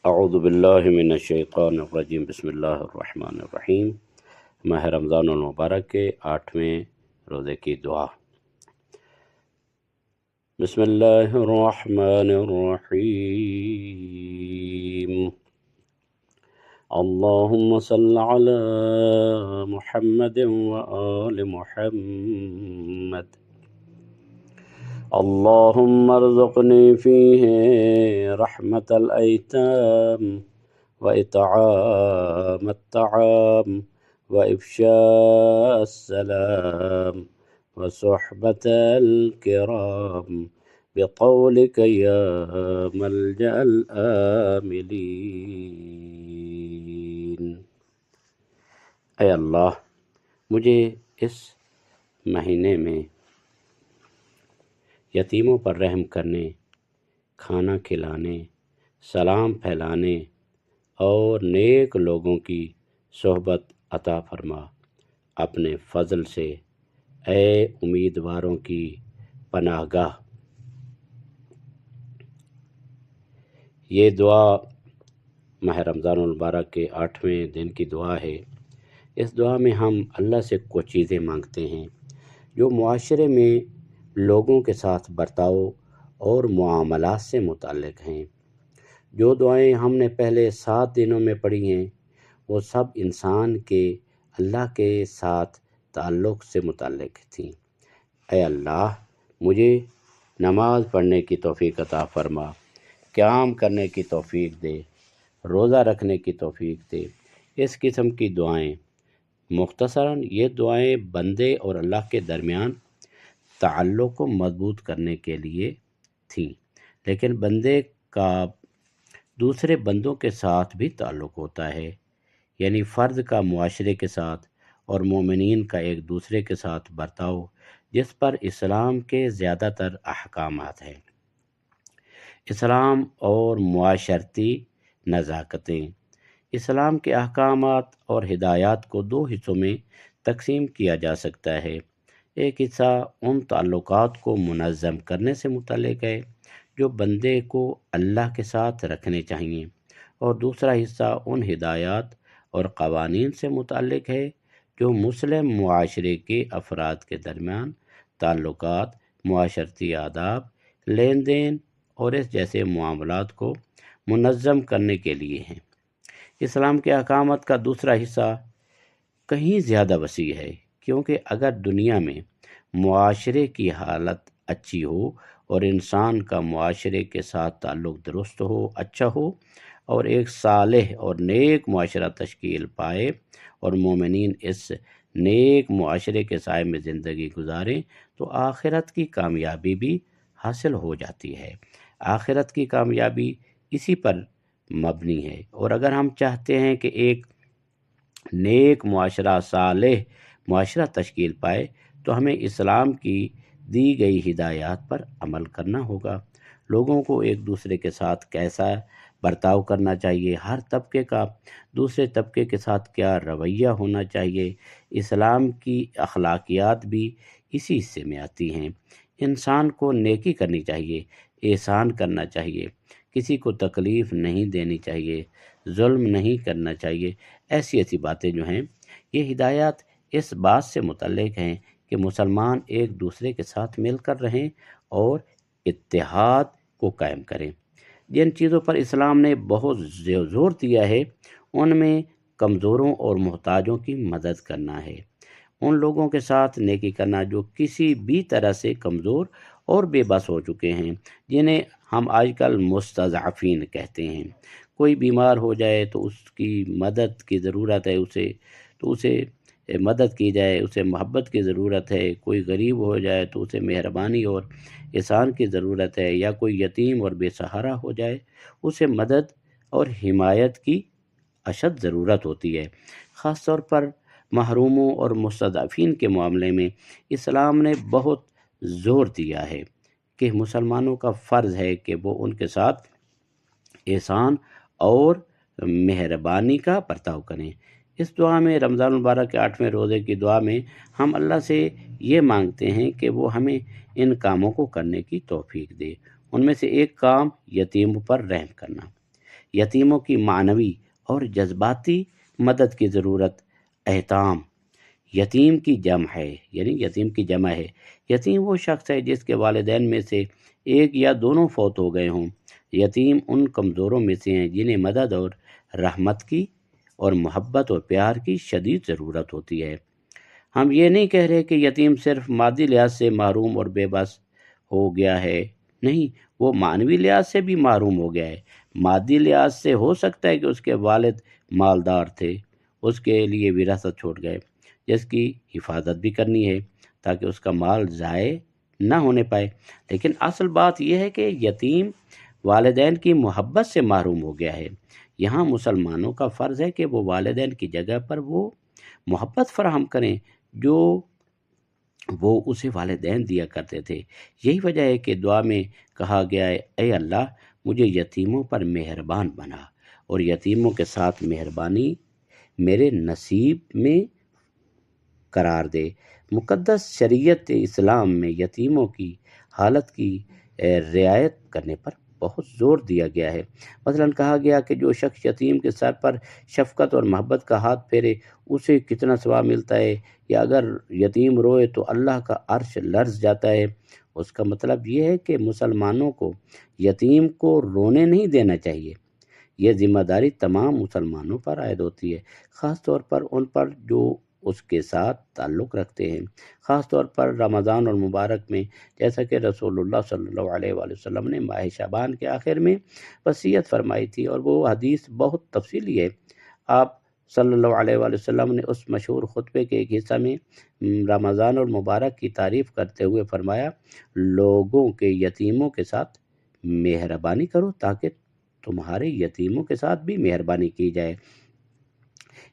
اعوذ باللہ من الشیطان الرجیم، بسم اللہ الرحمن الرحیم۔ ماہ رمضان المبارک کے 8ویں روزے کی دعا۔ بسم اللہ الرحمن الرحیم۔ اللہم صل علی محمد وآل محمد۔ اللہم ارزقنی فیہ رحمت الایتام وإطعام الطعام وإفشاء السلام وصحبة الكرام بقولك يا ملجأ الآملين۔ اے اللہ، مجھے اس مہینے میں یتیموں پر رحم کرنے، کھانا کھلانے، سلام پھیلانے اور نیک لوگوں کی صحبت عطا فرما۔ اپنے فضل سے اے امیدواروں کی پناہ گاہ۔ یہ دعا ماہ رمضان المبارک کے 8ویں دن کی دعا ہے۔ اس دعا میں ہم اللہ سے کچھ چیزیں مانگتے ہیں جو معاشرے میں لوگوں کے ساتھ برتاؤ اور معاملات سے متعلق ہیں۔ جو دعائیں ہم نے پہلے 7 دنوں میں پڑھی ہیں وہ سب انسان کے اللہ کے ساتھ تعلق سے متعلق تھیں۔ اے اللہ، مجھے نماز پڑھنے کی توفیق عطا فرما، قیام کرنے کی توفیق دے، روزہ رکھنے کی توفیق دے۔ اس قسم کی دعائیں، مختصراً یہ دعائیں بندے اور اللہ کے درمیان تعلق کو مضبوط کرنے کے لیے تھیں، لیکن بندے کا دوسرے بندوں کے ساتھ بھی تعلق ہوتا ہے، یعنی فرد کا معاشرے کے ساتھ اور مومنین کا ایک دوسرے کے ساتھ برتاؤ، جس پر اسلام کے زیادہ تر احکامات ہیں۔ اسلام اور معاشرتی نزاکتیں۔ اسلام کے احکامات اور ہدایات کو 2 حصوں میں تقسیم کیا جا سکتا ہے۔ ایک حصہ ان تعلقات کو منظم کرنے سے متعلق ہے جو بندے کو اللہ کے ساتھ رکھنے چاہیے، اور دوسرا حصہ ان ہدایات اور قوانین سے متعلق ہے جو مسلم معاشرے کے افراد کے درمیان تعلقات، معاشرتی آداب، لین دین اور اس جیسے معاملات کو منظم کرنے کے لیے ہیں۔ اسلام کے احکامات کا دوسرا حصہ کہیں زیادہ وسیع ہے، کیونکہ اگر دنیا میں معاشرے کی حالت اچھی ہو اور انسان کا معاشرے کے ساتھ تعلق درست ہو، اچھا ہو، اور ایک صالح اور نیک معاشرہ تشکیل پائے اور مومنین اس نیک معاشرے کے سائے میں زندگی گزاریں، تو آخرت کی کامیابی بھی حاصل ہو جاتی ہے۔ آخرت کی کامیابی اسی پر مبنی ہے، اور اگر ہم چاہتے ہیں کہ ایک نیک معاشرہ، صالح معاشرہ تشکیل پائے، تو ہمیں اسلام کی دی گئی ہدایات پر عمل کرنا ہوگا۔ لوگوں کو ایک دوسرے کے ساتھ کیسا برتاؤ کرنا چاہیے، ہر طبقے کا دوسرے طبقے کے ساتھ کیا رویہ ہونا چاہیے، اسلام کی اخلاقیات بھی اسی حصے میں آتی ہیں۔ انسان کو نیکی کرنی چاہیے، احسان کرنا چاہیے، کسی کو تکلیف نہیں دینی چاہیے، ظلم نہیں کرنا چاہیے۔ ایسی باتیں جو ہیں، یہ ہدایات اس بات سے متعلق ہیں کہ مسلمان ایک دوسرے کے ساتھ مل کر رہیں اور اتحاد کو قائم کریں۔ جن چیزوں پر اسلام نے بہت زور دیا ہے ان میں کمزوروں اور محتاجوں کی مدد کرنا ہے، ان لوگوں کے ساتھ نیکی کرنا جو کسی بھی طرح سے کمزور اور بے بس ہو چکے ہیں، جنہیں ہم آج کل مستضعفین کہتے ہیں۔ کوئی بیمار ہو جائے تو اس کی مدد کی ضرورت ہے، اسے مدد کی جائے، اسے محبت کی ضرورت ہے۔ کوئی غریب ہو جائے تو اسے مہربانی اور احسان کی ضرورت ہے، یا کوئی یتیم اور بے سہارا ہو جائے اسے مدد اور حمایت کی اشد ضرورت ہوتی ہے۔ خاص طور پر محروموں اور مستضعفین کے معاملے میں اسلام نے بہت زور دیا ہے کہ مسلمانوں کا فرض ہے کہ وہ ان کے ساتھ احسان اور مہربانی کا برتاؤ کریں۔ اس دعا میں، رمضان المبارک کے 8ویں روزے کی دعا میں، ہم اللہ سے یہ مانگتے ہیں کہ وہ ہمیں ان کاموں کو کرنے کی توفیق دے۔ ان میں سے ایک کام یتیموں پر رحم کرنا۔ یتیموں کی معنوی اور جذباتی مدد کی ضرورت۔ احتام یتیم کی جمع ہے، یعنی یتیم کی جمع ہے۔ یتیم وہ شخص ہے جس کے والدین میں سے ایک یا دونوں فوت ہو گئے ہوں۔ یتیم ان کمزوروں میں سے ہیں جنہیں مدد اور رحمت کی اور محبت اور پیار کی شدید ضرورت ہوتی ہے۔ ہم یہ نہیں کہہ رہے کہ یتیم صرف مادی لحاظ سے محروم اور بے بس ہو گیا ہے، نہیں، وہ معنوی لحاظ سے بھی محروم ہو گیا ہے۔ مادی لحاظ سے ہو سکتا ہے کہ اس کے والد مالدار تھے، اس کے لیے وراثت چھوڑ گئے جس کی حفاظت بھی کرنی ہے تاکہ اس کا مال ضائع نہ ہونے پائے، لیکن اصل بات یہ ہے کہ یتیم والدین کی محبت سے محروم ہو گیا ہے۔ یہاں مسلمانوں کا فرض ہے کہ وہ والدین کی جگہ پر وہ محبت فراہم کریں جو وہ اسے والدین دیا کرتے تھے۔ یہی وجہ ہے کہ دعا میں کہا گیا ہے، اے اللہ مجھے یتیموں پر مہربان بنا اور یتیموں کے ساتھ مہربانی میرے نصیب میں قرار دے۔ مقدس شریعت اسلام میں یتیموں کی حالت کی رعایت کرنے پر بہت زور دیا گیا ہے۔ مثلا کہا گیا کہ جو شخص یتیم کے سر پر شفقت اور محبت کا ہاتھ پھیرے اسے کتنا ثواب ملتا ہے، یا اگر یتیم روئے تو اللہ کا عرش لرز جاتا ہے۔ اس کا مطلب یہ ہے کہ مسلمانوں کو یتیم کو رونے نہیں دینا چاہیے۔ یہ ذمہ داری تمام مسلمانوں پر عائد ہوتی ہے، خاص طور پر ان پر جو اس کے ساتھ تعلق رکھتے ہیں، خاص طور پر رمضان اور مبارک میں، جیسا کہ رسول اللہ صلی اللہ علیہ وآلہ وسلم نے ماہ شعبان کے آخر میں وصیت فرمائی تھی، اور وہ حدیث بہت تفصیلی ہے۔ آپ صلی اللہ علیہ وآلہ وسلم نے اس مشہور خطبے کے ایک حصہ میں رمضان اور مبارک کی تعریف کرتے ہوئے فرمایا، لوگوں کے یتیموں کے ساتھ مہربانی کرو تاکہ تمہارے یتیموں کے ساتھ بھی مہربانی کی جائے،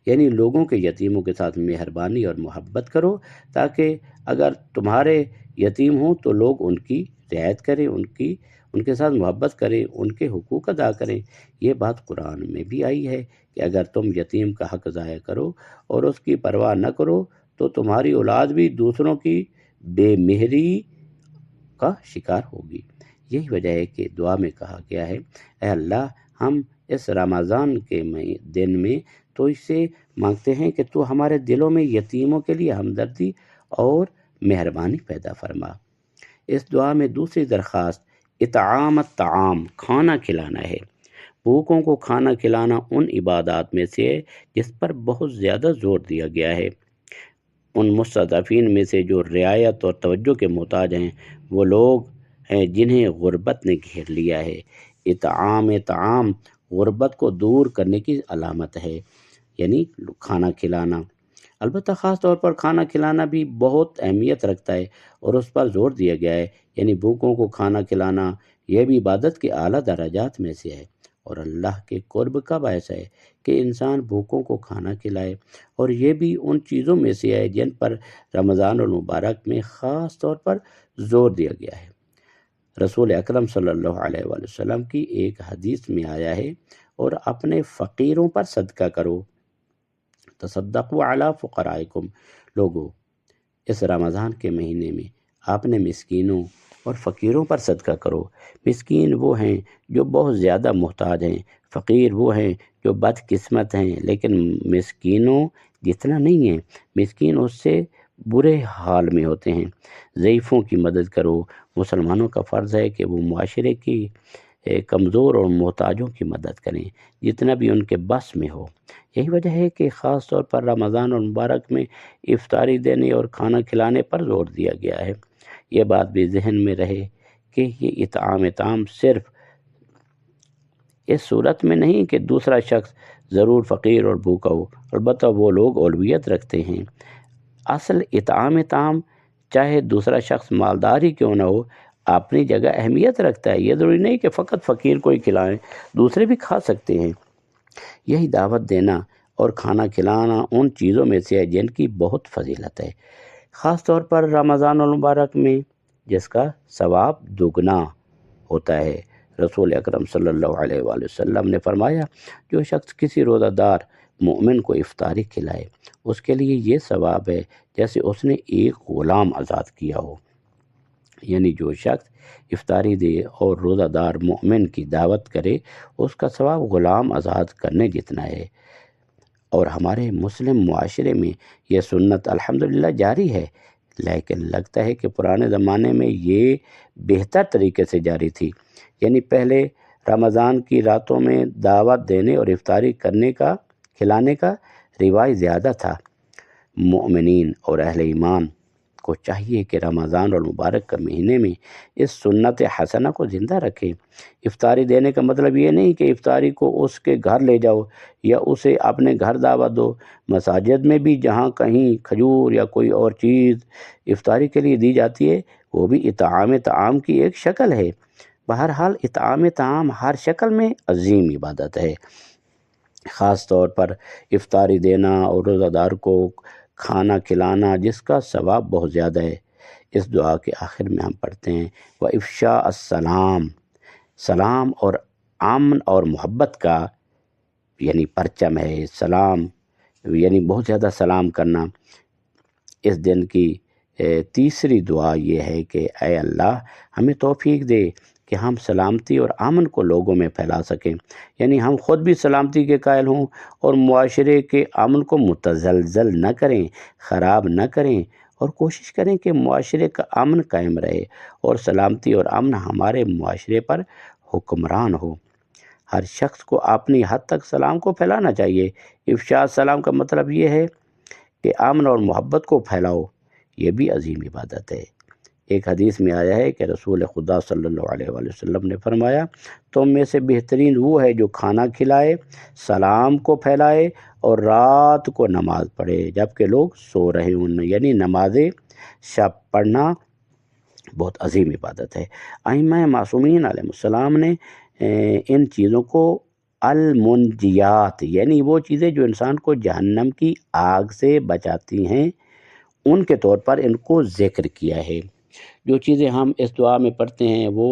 یعنی لوگوں کے یتیموں کے ساتھ مہربانی اور محبت کرو تاکہ اگر تمہارے یتیم ہوں تو لوگ ان کی رعایت کریں، ان کے ساتھ محبت کریں، ان کے حقوق ادا کریں۔ یہ بات قرآن میں بھی آئی ہے کہ اگر تم یتیم کا حق ضائع کرو اور اس کی پرواہ نہ کرو تو تمہاری اولاد بھی دوسروں کی بے مہری کا شکار ہوگی۔ یہی وجہ ہے کہ دعا میں کہا گیا ہے، اے اللہ ہم اس رمضان کے دن میں تو اس سے مانگتے ہیں کہ تو ہمارے دلوں میں یتیموں کے لیے ہمدردی اور مہربانی پیدا فرما۔ اس دعا میں دوسری درخواست اطعام الطعام، کھانا کھلانا ہے۔ بھوکوں کو کھانا کھلانا ان عبادات میں سے ہے جس پر بہت زیادہ زور دیا گیا ہے۔ ان مستضعفین میں سے جو رعایت اور توجہ کے محتاج ہیں، وہ لوگ ہیں جنہیں غربت نے گھیر لیا ہے۔ اطعام طعام غربت کو دور کرنے کی علامت ہے، یعنی کھانا کھلانا۔ البتہ خاص طور پر کھانا کھلانا بھی بہت اہمیت رکھتا ہے اور اس پر زور دیا گیا ہے، یعنی بھوکوں کو کھانا کھلانا یہ بھی عبادت کے اعلیٰ درجات میں سے ہے اور اللہ کے قرب کا باعث ہے کہ انسان بھوکوں کو کھانا کھلائے، اور یہ بھی ان چیزوں میں سے ہے جن پر رمضان المبارک میں خاص طور پر زور دیا گیا ہے۔ رسول اکرم صلی اللہ علیہ وآلہ وسلم کی ایک حدیث میں آیا ہے، اور اپنے فقیروں پر صدقہ کرو، تصدقوا علی فقرائکم۔ لوگو اس رمضان کے مہینے میں آپ نے مسکینوں اور فقیروں پر صدقہ کرو۔ مسکین وہ ہیں جو بہت زیادہ محتاج ہیں، فقیر وہ ہیں جو بد قسمت ہیں لیکن مسکینوں جتنا نہیں ہیں، مسکین اس سے برے حال میں ہوتے ہیں۔ ضعیفوں کی مدد کرو۔ مسلمانوں کا فرض ہے کہ وہ معاشرے کی کمزور اور محتاجوں کی مدد کریں جتنا بھی ان کے بس میں ہو۔ یہی وجہ ہے کہ خاص طور پر رمضان اور مبارک میں افطاری دینے اور کھانا کھلانے پر زور دیا گیا ہے۔ یہ بات بھی ذہن میں رہے کہ یہ اطعام صرف اس صورت میں نہیں کہ دوسرا شخص ضرور فقیر اور بھوکا ہو، البتہ وہ لوگ اولویت رکھتے ہیں۔ اصل اطعام چاہے دوسرا شخص مالدار ہی کیوں نہ ہو اپنی جگہ اہمیت رکھتا ہے۔ یہ ضروری نہیں کہ فقط فقیر کو ہی کھلائیں، دوسرے بھی کھا سکتے ہیں۔ یہی دعوت دینا اور کھانا کھلانا ان چیزوں میں سے ہے جن کی بہت فضیلت ہے، خاص طور پر رمضان المبارک میں جس کا ثواب دگنا ہوتا ہے۔ رسول اکرم صلی اللہ علیہ وآلہ وسلم نے فرمایا، جو شخص کسی روزہ دار مومن کو افطاری کھلائے اس کے لیے یہ ثواب ہے جیسے اس نے ایک غلام آزاد کیا ہو۔ یعنی جو شخص افطاری دے اور روزہ دار مومن کی دعوت کرے اس کا ثواب غلام آزاد کرنے جتنا ہے۔ اور ہمارے مسلم معاشرے میں یہ سنت الحمدللہ جاری ہے، لیکن لگتا ہے کہ پرانے زمانے میں یہ بہتر طریقے سے جاری تھی۔ یعنی پہلے رمضان کی راتوں میں دعوت دینے اور افطاری کھلانے کا رواج زیادہ تھا۔ مومنین اور اہل ایمان کو چاہیے کہ رمضان اور مبارک کا مہینے میں اس سنت حسنہ کو زندہ رکھیں۔ افطاری دینے کا مطلب یہ نہیں کہ افطاری کو اس کے گھر لے جاؤ یا اسے اپنے گھر دعوت دو۔ مساجد میں بھی جہاں کہیں کھجور یا کوئی اور چیز افطاری کے لیے دی جاتی ہے وہ بھی اطعام طعام کی ایک شکل ہے۔ بہرحال اطعام طعام ہر شکل میں عظیم عبادت ہے، خاص طور پر افطاری دینا اور روزہ دار کو کھانا کھلانا جس کا ثواب بہت زیادہ ہے۔ اس دعا کے آخر میں ہم پڑھتے ہیں وَإِفْشَاءَ السلام، سلام اور امن اور محبت کا یعنی پرچم ہے۔ سلام یعنی بہت زیادہ سلام کرنا۔ اس دن کی تیسری دعا یہ ہے کہ اے اللہ ہمیں توفیق دے کہ ہم سلامتی اور امن کو لوگوں میں پھیلا سکیں، یعنی ہم خود بھی سلامتی کے قائل ہوں اور معاشرے کے امن کو متزلزل نہ کریں، خراب نہ کریں، اور کوشش کریں کہ معاشرے کا امن قائم رہے اور سلامتی اور امن ہمارے معاشرے پر حکمران ہو۔ ہر شخص کو اپنی حد تک سلام کو پھیلانا چاہیے۔ افشاء السلام کا مطلب یہ ہے کہ امن اور محبت کو پھیلاؤ، یہ بھی عظیم عبادت ہے۔ ایک حدیث میں آیا ہے کہ رسول خدا صلی اللہ علیہ وآلہ وسلم نے فرمایا تم میں سے بہترین وہ ہے جو کھانا کھلائے، سلام کو پھیلائے اور رات کو نماز پڑھے جبکہ لوگ سو رہے ہوں، یعنی نماز شب پڑھنا بہت عظیم عبادت ہے۔ ائمہ معصومین علیہ السلام نے ان چیزوں کو المنجیات یعنی وہ چیزیں جو انسان کو جہنم کی آگ سے بچاتی ہیں ان کے طور پر ان کو ذکر کیا ہے۔ جو چیزیں ہم اس دعا میں پڑھتے ہیں وہ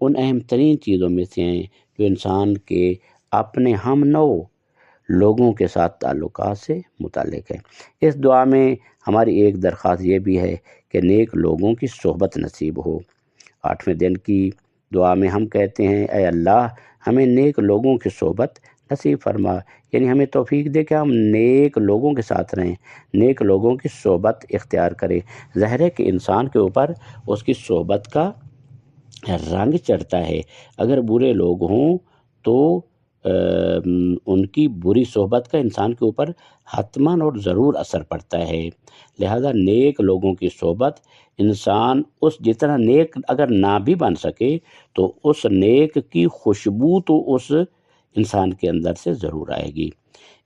ان اہم ترین چیزوں میں سے ہیں جو انسان کے اپنے ہم نو لوگوں کے ساتھ تعلقات سے متعلق ہے۔ اس دعا میں ہماری ایک درخواست یہ بھی ہے کہ نیک لوگوں کی صحبت نصیب ہو۔ 8ویں دن کی دعا میں ہم کہتے ہیں اے اللہ ہمیں نیک لوگوں کی صحبت نصیب فرما، یعنی ہمیں توفیق دے کہ ہم نیک لوگوں کے ساتھ رہیں، نیک لوگوں کی صحبت اختیار کریں۔ ظاہر ہے کہ انسان کے اوپر اس کی صحبت کا رنگ چڑھتا ہے۔ اگر برے لوگ ہوں تو ان کی بری صحبت کا انسان کے اوپر حتماً اور ضرور اثر پڑتا ہے۔ لہذا نیک لوگوں کی صحبت انسان اس جتنا نیک اگر نہ بھی بن سکے تو اس نیک کی خوشبو تو اس انسان کے اندر سے ضرور آئے گی۔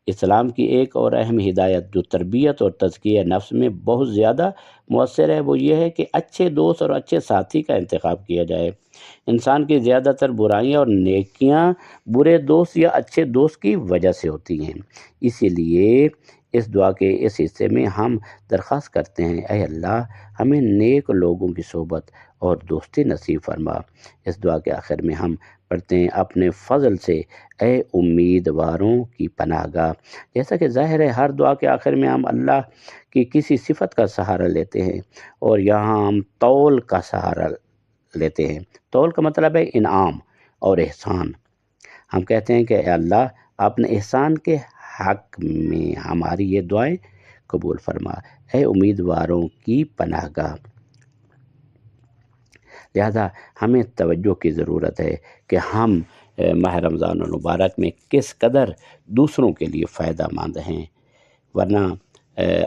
اسلام کی ایک اور اہم ہدایت جو تربیت اور تزکیہ نفس میں بہت زیادہ مؤثر ہے وہ یہ ہے کہ اچھے دوست اور اچھے ساتھی کا انتخاب کیا جائے۔ انسان کی زیادہ تر برائیاں اور نیکیاں برے دوست یا اچھے دوست کی وجہ سے ہوتی ہیں۔ اسی لیے اس دعا کے اس حصے میں ہم درخواست کرتے ہیں اے اللہ ہمیں نیک لوگوں کی صحبت اور دوستی نصیب فرما۔ اس دعا کے آخر میں ہم پڑھتے ہیں اپنے فضل سے اے امیدواروں کی پناہ گاہ۔ جیسا کہ ظاہر ہے ہر دعا کے آخر میں ہم اللہ کی کسی صفت کا سہارا لیتے ہیں اور یہاں ہم طول کا سہارا لیتے ہیں۔ طول کا مطلب ہے انعام اور احسان۔ ہم کہتے ہیں کہ اے اللہ اپنے احسان کے حق میں ہماری یہ دعائیں قبول فرما، اے امیدواروں کی پناہ گاہ۔ لہذا ہمیں توجہ کی ضرورت ہے کہ ہم ماہ رمضان المبارک میں کس قدر دوسروں کے لیے فائدہ مند ہیں، ورنہ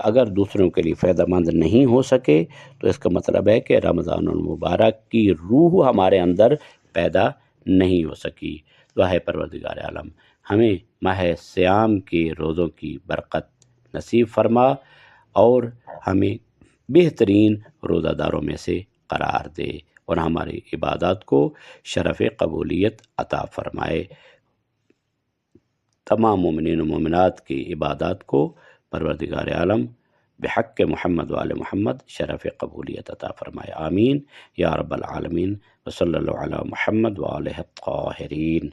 اگر دوسروں کے لیے فائدہ مند نہیں ہو سکے تو اس کا مطلب ہے کہ رمضان المبارک کی روح ہمارے اندر پیدا نہیں ہو سکی۔ دعا ہے پروردگار عالم ہمیں ماہ صیام کے روزوں کی برکت نصیب فرما اور ہمیں بہترین روزہ داروں میں سے قرار دے اور ہماری عبادات کو شرف قبولیت عطا فرمائے۔ تمام مومنین و مومنات کی عبادات کو پروردگار عالم بحق محمد وآل محمد شرف قبولیت عطا فرمائے، آمین یا رب العالمین، وصلی اللہ علی محمد وآلہ الطاہرین۔